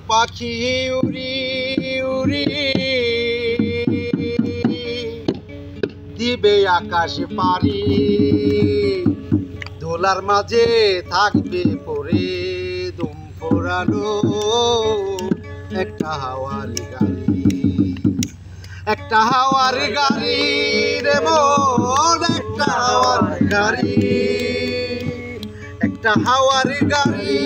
পাখি উড়ি উড়ি দিবে আকাশে পারি, দোলার মাঝে থাকবে পরে দুম ফোরানো একটা হাওয়ার গাড়ি, একটা হাওয়ার গাড়ি রে মন, একটা হাওয়ার গাড়ি, একটা হাওয়ার গাড়ি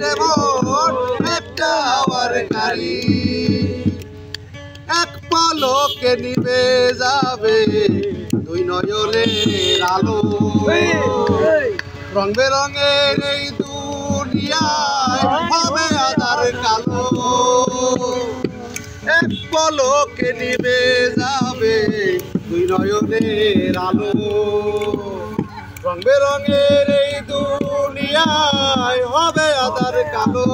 রে মন, একটা হাওয়ার গাড়ি। এক পলকে নিভে যাবে দুই নয়নের আলো, রং বেরঙের এই দুনিয়ায় হবে আঁধার কালো। এক পলকে নিভে যাবে দুই নয়নের আলো, রং বেরঙের এই দুনিয়ায় হবে আঁধার কালো।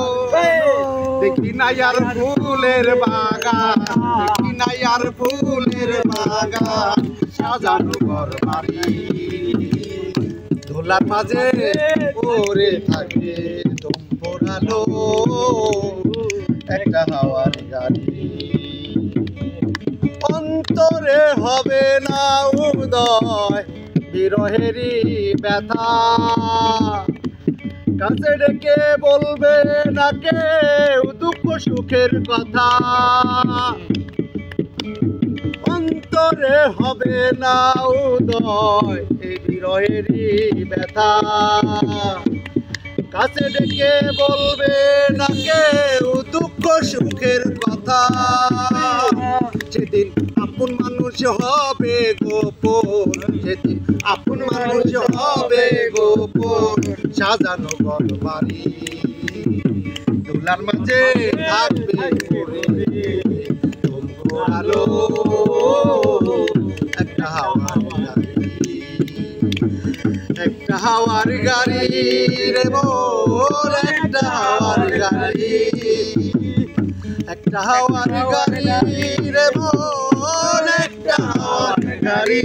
দেখি নাই আর ফুলের বাগান, দেখি নাই আর ফুলের বাগান, সাজানো ঘর বাড়ি, দোলার মাঝে পড়ে থাকে দম পোড়ানো একটা হাওয়ার গাড়ি। অন্তরে হবে না উদয় বিরহেরই ব্যথা, কাছে ডেকে বলবে না কেউ দুঃখ সুখের কথা। অন্তরে হবে না উদয় এই বিরহেরই ব্যথা, কাছে ডেকে বলবে না কেউ দুঃখ সুখের কথা। সেদিন আপন মানুষ হবে গোপন, সেদিন আপন মানুষ হবে গোপন, সাজানো ঘর বাড়ি, দোলার মাঝে থাকবে আলো একটা হাওয়ার গাড়ি, একটা হাওয়ার গাড়ি রে মোর, একটা হাওয়ার গাড়ি, একটা হাওয়ার গাড়ি রে মোর, একটা হাওয়ার গাড়ি।